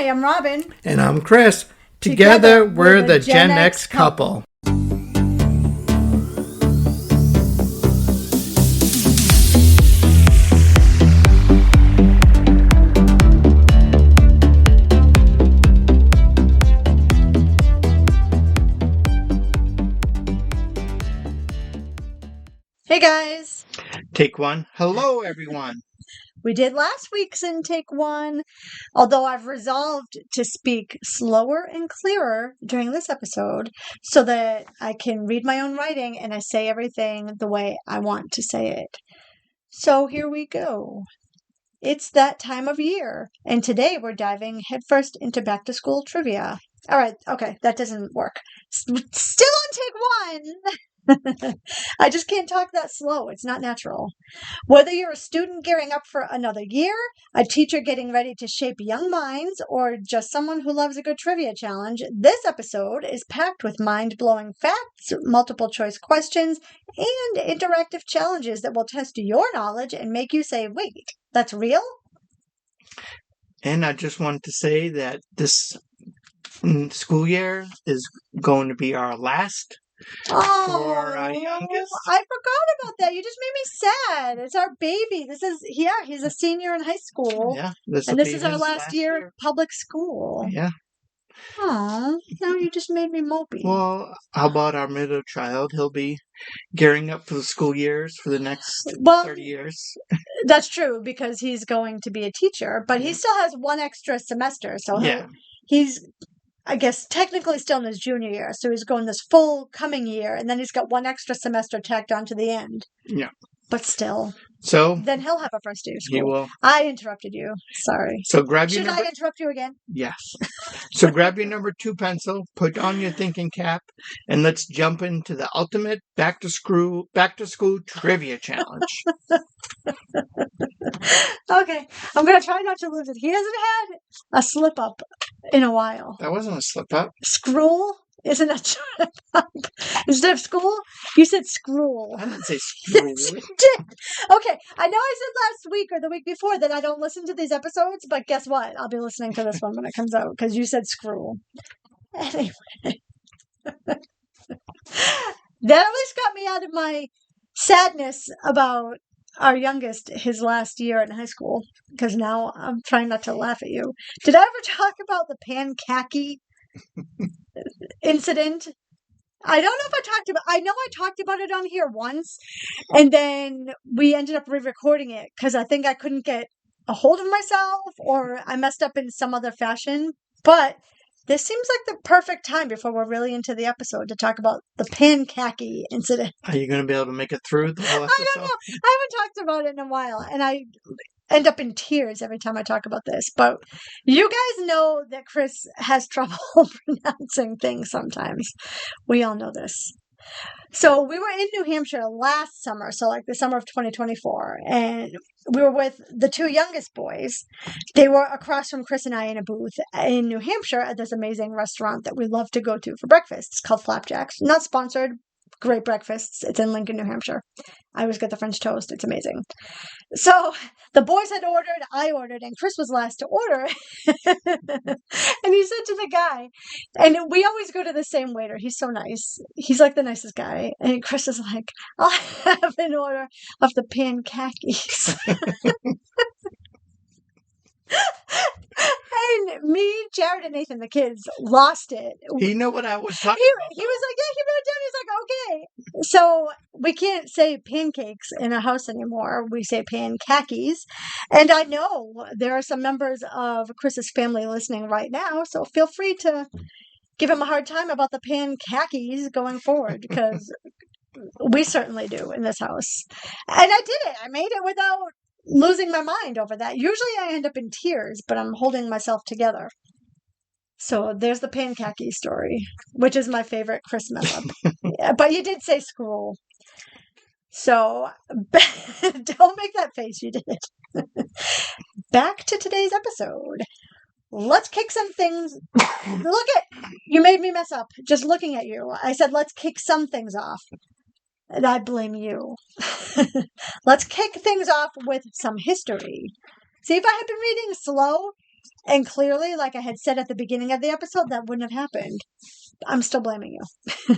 Hi, I'm Robin. And I'm Chris. Together we're the Gen X couple. Hey guys. Take one. Hello, everyone. We did last week's in take one, although I've resolved to speak slower and clearer during this episode so that I can read my own writing and I say everything the way I want to say it. So here we go. It's that time of year, and today we're diving headfirst into back to school trivia. All right, okay, that doesn't work. Still on take one! I just can't talk that slow. It's not natural. Whether you're a student gearing up for another year, a teacher getting ready to shape young minds, or just someone who loves a good trivia challenge, this episode is packed with mind-blowing facts, multiple choice questions, and interactive challenges that will test your knowledge and make you say, wait, that's real? And I just wanted to say that this school year is going to be our last for our youngest. I forgot about that. You just made me sad. It's our baby. He's a senior in high school. Yeah. This is our last year of public school. Yeah. Aw, now you just made me mopey. Well, how about our middle child? He'll be gearing up for the school years for the next 30 years. That's true, because he's going to be a teacher, but he still has one extra semester. So he's, I guess, technically still in his junior year. So he's going this full coming year, and then he's got one extra semester tacked on to the end. Yeah. But still. So then he'll have a first day of school. He will. I interrupted you. Sorry. So grab your Should I interrupt you again? Yes. So grab your number 2 pencil, put on your thinking cap, and let's jump into the ultimate back to school trivia challenge. Okay. I'm going to try not to lose it. He hasn't had a slip up in a while. That wasn't a slip up. Scroll isn't a slip up. Instead of school, you said scroll. I didn't say scroll. Yes, you did. Okay. I know I said last week or the week before that I don't listen to these episodes, but guess what? I'll be listening to this one when it comes out because you said scroll. Anyway. That at least got me out of my sadness about our youngest, his last year in high school, because now I'm trying not to laugh at you. Did I ever talk about the pankaki incident? I don't know if I know I talked about it on here once, and then we ended up re-recording it because I think I couldn't get a hold of myself or I messed up in some other fashion. But this seems like the perfect time before we're really into the episode to talk about the pankaki incident. Are you going to be able to make it through the whole episode? I don't know. I haven't talked about it in a while, and I end up in tears every time I talk about this. But you guys know that Chris has trouble pronouncing things sometimes. We all know this. So we were in New Hampshire last summer, so like the summer of 2024, and we were with the 2 youngest boys. They were across from Chris and I in a booth in New Hampshire at this amazing restaurant that we love to go to for breakfast. It's called Flapjacks. Not sponsored. Great breakfasts. It's in Lincoln, New Hampshire. I always get the French toast. It's amazing. So the boys had ordered, I ordered, and Chris was last to order. And he said to the guy, and we always go to the same waiter. He's so nice. He's like the nicest guy. And Chris is like, I'll have an order of the pankakis. And me, Jared, and Nathan, the kids, lost it. You know what I was talking about? He was like, yeah, he wrote it down. He's like, okay. So we can't say pancakes in our house anymore. We say pankakis. And I know there are some members of Chris's family listening right now, so feel free to give him a hard time about the pankakis going forward, because we certainly do in this house. And I did it. I made it without losing my mind over that. Usually I end up in tears, but I'm holding myself together. So there's the pankaki story, which is my favorite Chris mess up. Yeah, but you did say scroll. So don't make that face. You did it. Back to today's episode. Let's kick some things. Look at, you made me mess up just looking at you. I said, let's kick some things off. And I blame you. Let's kick things off with some history. See, if I had been reading slow And clearly, like I had said at the beginning of the episode, that wouldn't have happened. I'm still blaming you.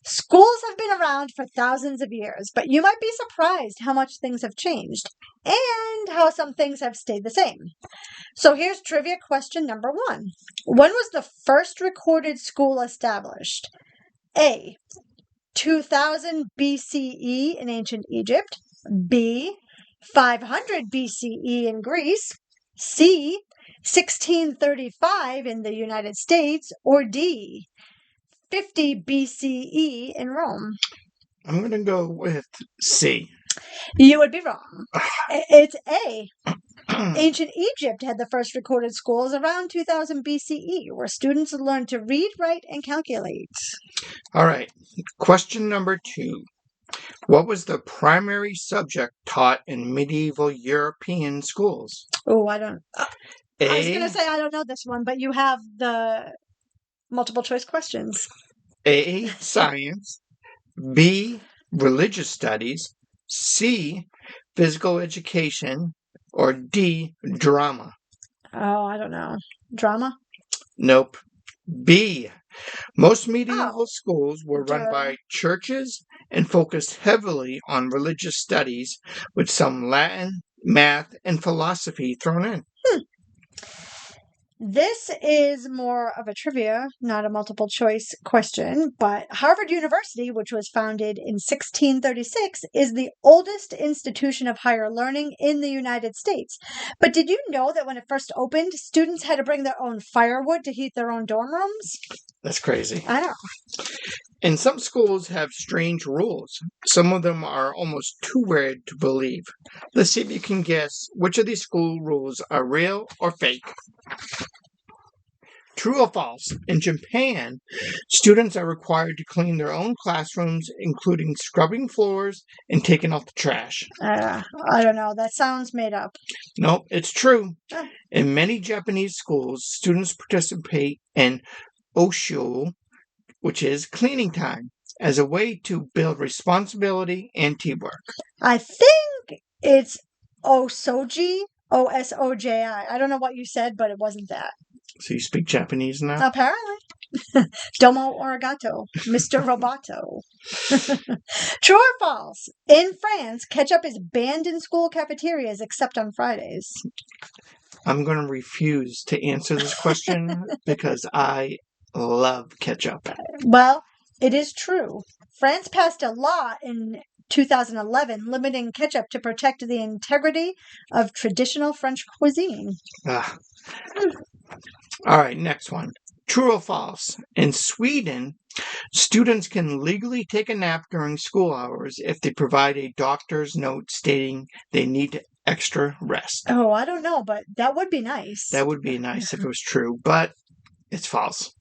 Schools have been around for thousands of years, but you might be surprised how much things have changed and how some things have stayed the same. So here's trivia question number 1. When was the first recorded school established? A. 2000 BCE in ancient Egypt. B. 500 BCE in Greece. C. 1635 in the United States. Or D. 50 BCE in Rome. I'm going to go with C. You would be wrong. It's A. Ancient Egypt had the first recorded schools around 2000 BCE, where students learned to read, write, and calculate. All right. Question number 2. What was the primary subject taught in medieval European schools? Oh, I don't. I was A. going to say I don't know this one, but you have the multiple choice questions. A. Science. B. Religious studies. C. Physical education. Or D. Drama. Oh, I don't know. Drama? Nope. B. Most medieval schools were run by churches and focused heavily on religious studies, with some Latin, math, and philosophy thrown in. This is more of a trivia, not a multiple choice question, but Harvard University, which was founded in 1636, is the oldest institution of higher learning in the United States. But did you know that when it first opened, students had to bring their own firewood to heat their own dorm rooms? That's crazy. I know. And some schools have strange rules. Some of them are almost too weird to believe. Let's see if you can guess which of these school rules are real or fake. True or false? In Japan, students are required to clean their own classrooms, including scrubbing floors and taking out the trash. I don't know. That sounds made up. No, it's true. In many Japanese schools, students participate in osho, which is cleaning time, as a way to build responsibility and teamwork. I think it's Osoji, Osoji. I don't know what you said, but it wasn't that. So you speak Japanese now? Apparently. Domo arigato, Mr. Roboto. True or false? In France, ketchup is banned in school cafeterias except on Fridays. I'm going to refuse to answer this question because I love ketchup. Well, it is true. France passed a law in 2011 limiting ketchup to protect the integrity of traditional French cuisine. All right, next one. True or false? In Sweden, students can legally take a nap during school hours if they provide a doctor's note stating they need extra rest. Oh, I don't know, but that would be nice. That would be nice if it was true, but it's false.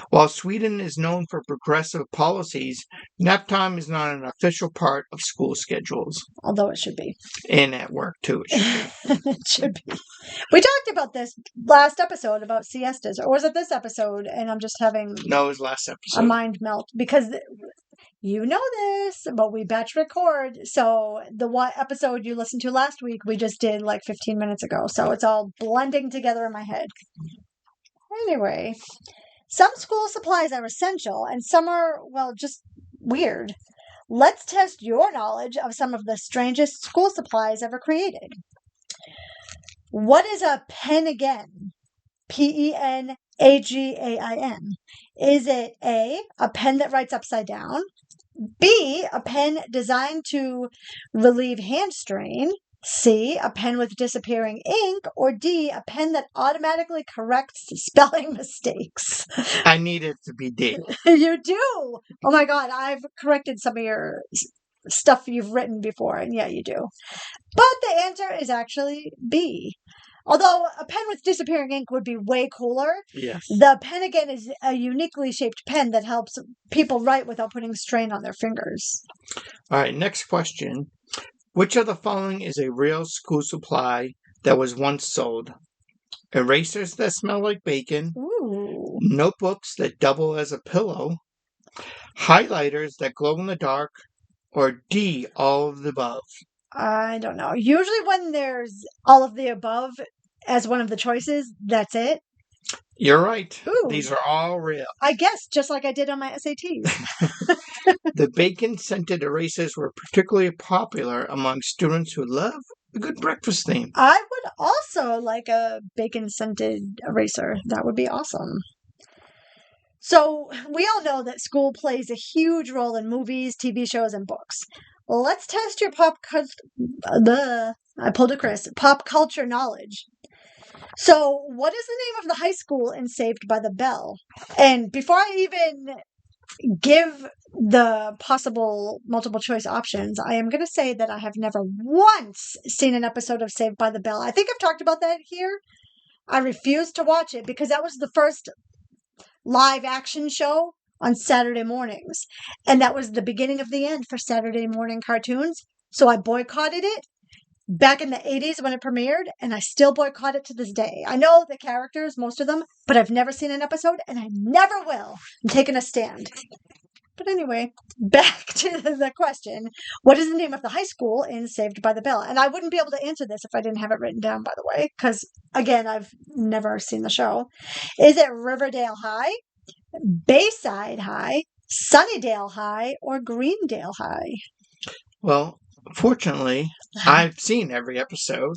While Sweden is known for progressive policies, nap time is not an official part of school schedules. Although it should be. And at work, too, it should be. It should be. We talked about this last episode about siestas, or was it this episode? And I'm just having No, it was last episode. A mind melt because you know this, but we batch record. So the episode you listened to last week, we just did like 15 minutes ago. So it's all blending together in my head. Anyway, some school supplies are essential and some are, well, just weird. Let's test your knowledge of some of the strangest school supplies ever created. What is a pen again? Penagain. Is it A, a pen that writes upside down? B, a pen designed to relieve hand strain? C, a pen with disappearing ink? Or D, a pen that automatically corrects spelling mistakes? I need it to be D. You do? Oh my God, I've corrected some of your stuff you've written before, and yeah, you do. But the answer is actually B. Although a pen with disappearing ink would be way cooler. Yes. The Penagain is a uniquely shaped pen that helps people write without putting strain on their fingers. All right, next question. Which of the following is a real school supply that was once sold? Erasers that smell like bacon. Ooh. Notebooks that double as a pillow. Highlighters that glow in the dark. Or D, all of the above. I don't know. Usually when there's all of the above, as one of the choices, that's it? You're right. Ooh. These are all real. I guess, just like I did on my SATs. The bacon-scented erasers were particularly popular among students who love a good breakfast theme. I would also like a bacon-scented eraser. That would be awesome. So, we all know that school plays a huge role in movies, TV shows, and books. Let's test your pop culture knowledge. So, what is the name of the high school in Saved by the Bell? And before I even give the possible multiple choice options, I am going to say that I have never once seen an episode of Saved by the Bell. I think I've talked about that here. I refused to watch it because that was the first live action show on Saturday mornings. And that was the beginning of the end for Saturday morning cartoons. So I boycotted it back in the 80s when it premiered, and I still boycott it to this day. I know the characters, most of them, but I've never seen an episode, and I never will. I'm taking a stand. But anyway, back to the question. What is the name of the high school in Saved by the Bell? And I wouldn't be able to answer this if I didn't have it written down, by the way, because, again, I've never seen the show. Is it Riverdale High, Bayside High, Sunnydale High, or Greendale High? Well, fortunately, I've seen every episode,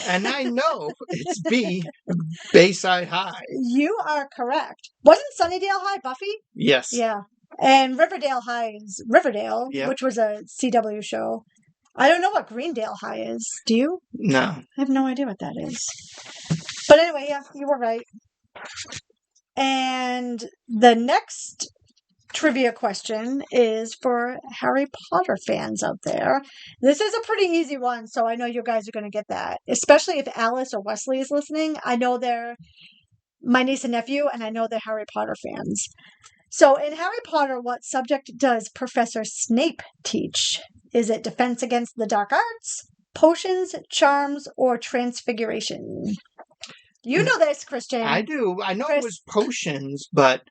and I know it's B, Bayside High. You are correct. Wasn't Sunnydale High Buffy? Yes. Yeah. And Riverdale High is Riverdale, Yep. which was a CW show. I don't know what Greendale High is. Do you? No. I have no idea what that is. But anyway, yeah, you were right. And the next trivia question is for Harry Potter fans out there. This is a pretty easy one, so I know you guys are going to get that. Especially if Alice or Wesley is listening. I know they're my niece and nephew, and I know they're Harry Potter fans. So in Harry Potter, what subject does Professor Snape teach? Is it defense against the dark arts, potions, charms, or transfiguration? You know this, Christian. I do. I know it was potions, but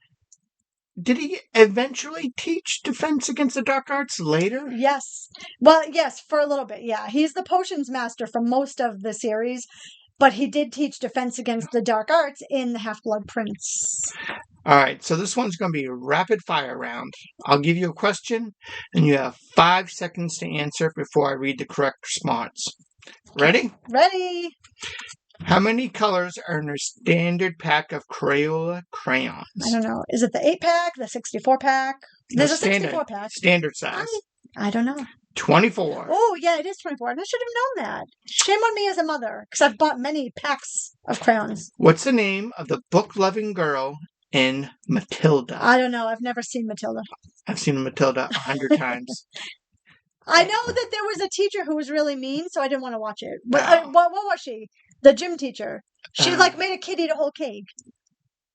did he eventually teach defense against the dark arts later? Yes. Well, yes, for a little bit, yeah. He's the potions master for most of the series, but he did teach defense against the dark arts in the Half-Blood Prince. All right, so this one's going to be a rapid fire round. I'll give you a question, and you have 5 seconds to answer before I read the correct response. Ready? Ready. How many colors are in a standard pack of Crayola crayons? I don't know. Is it the 8-pack, the 64-pack? There's a 64-pack. Standard size. I don't know. 24. Oh, yeah, it is 24. And I should have known that. Shame on me as a mother, because I've bought many packs of crayons. What's the name of the book-loving girl in Matilda? I don't know. I've never seen Matilda. I've seen Matilda 100 times. I know that there was a teacher who was really mean, so I didn't want to watch it. What was she? The gym teacher. She made a kid eat a whole cake.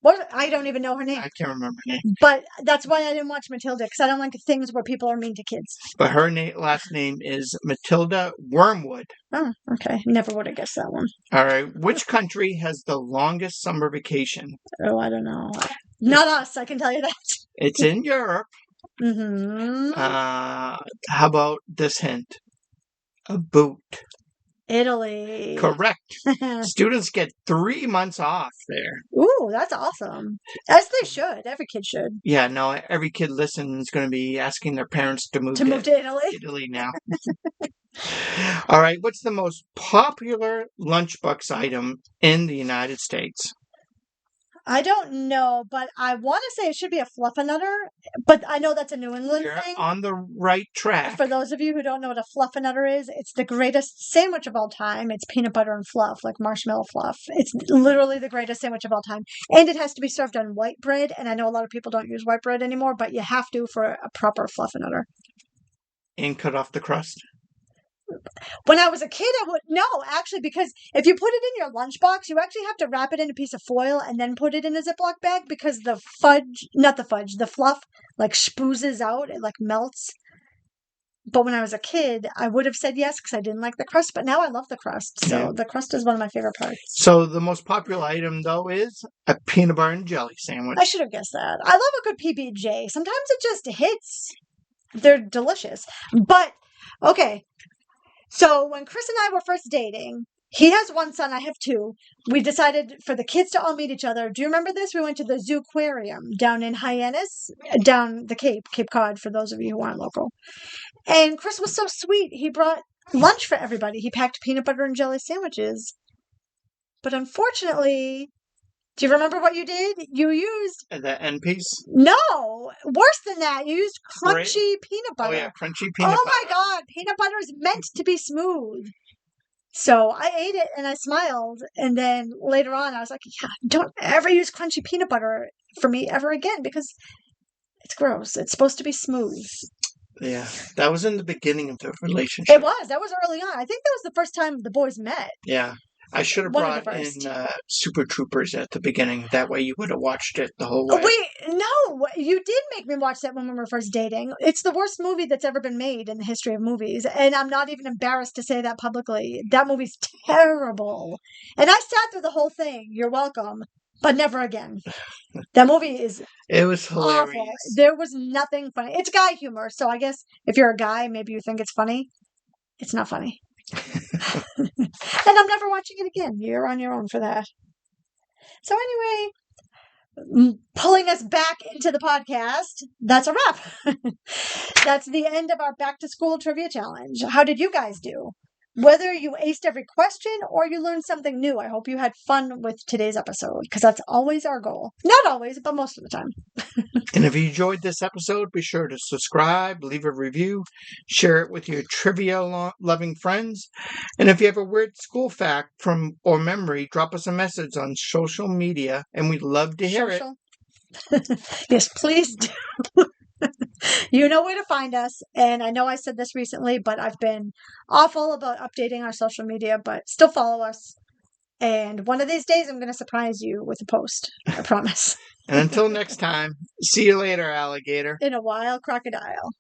What? I don't even know her name. I can't remember her name. But that's why I didn't watch Matilda, because I don't like things where people are mean to kids. But her last name is Matilda Wormwood. Oh, okay. Never would have guessed that one. All right. Which country has the longest summer vacation? Oh, I don't know. Not us, I can tell you that. It's in Europe. Mm-hmm. How about this hint? A boot. Italy. Correct. Students get 3 months off there. Ooh, that's awesome. As they should. Every kid should. Yeah, no, every kid listening is going to be asking their parents to move to Italy. Italy now. All right, what's the most popular lunchbox item in the United States? I don't know, but I want to say it should be a Fluffernutter, but I know that's a New England thing. You're on the right track. For those of you who don't know what a Fluffernutter is, it's the greatest sandwich of all time. It's peanut butter and fluff, like marshmallow fluff. It's literally the greatest sandwich of all time. And it has to be served on white bread, and I know a lot of people don't use white bread anymore, but you have to for a proper Fluffernutter. And cut off the crust? When I was a kid, I would no, actually, because if you put it in your lunchbox, you actually have to wrap it in a piece of foil and then put it in a Ziploc bag because the fluff like spoozes out, it like melts. But when I was a kid, I would have said yes because I didn't like the crust, but now I love the crust. So the crust is one of my favorite parts. So the most popular item, though, is a peanut butter and jelly sandwich. I should have guessed that. I love a good PB&J. Sometimes it just hits. They're delicious. But, okay. So when Chris and I were first dating, He has one son. I have two. We decided for the kids to all meet each other. Do you remember this? We went to the Zoo Aquarium down in Hyannis, down the Cape Cod, for those of you who aren't local. And Chris was so sweet. He brought lunch for everybody. He packed peanut butter and jelly sandwiches. But unfortunately, do you remember what you did? You used the end piece. No, worse than that. You used crunchy peanut butter. Oh yeah, crunchy peanut butter. Oh my God, peanut butter is meant to be smooth. So I ate it and I smiled. And then later on, I was like, yeah, don't ever use crunchy peanut butter for me ever again because it's gross. It's supposed to be smooth. Yeah, that was in the beginning of the relationship. It was. That was early on. I think that was the first time the boys met. Yeah. I should have brought in Super Troopers at the beginning. That way you would have watched it the whole way. Wait, no, you did make me watch that when we were first dating. It's the worst movie that's ever been made in the history of movies. And I'm not even embarrassed to say that publicly. That movie's terrible. And I sat through the whole thing. You're welcome. But never again. That movie is It was hilarious. awful. There was nothing funny. It's guy humor. So I guess if you're a guy, maybe you think it's funny. It's not funny. And I'm never watching it again. You're on your own for that. So anyway, pulling us back into the podcast, that's a wrap. That's the end of our back to school trivia challenge. How did you guys do? Whether you aced every question or you learned something new, I hope you had fun with today's episode because that's always our goal. Not always, but most of the time. And if you enjoyed this episode, be sure to subscribe, leave a review, share it with your trivia-loving friends. And if you have a weird school fact or memory, drop us a message on social media, and we'd love to hear it. Yes, please do. You know where to find us. And I know I said this recently, but I've been awful about updating our social media, but still follow us. And one of these days, I'm going to surprise you with a post. I promise. And until next time, see you later, alligator. In a while, crocodile.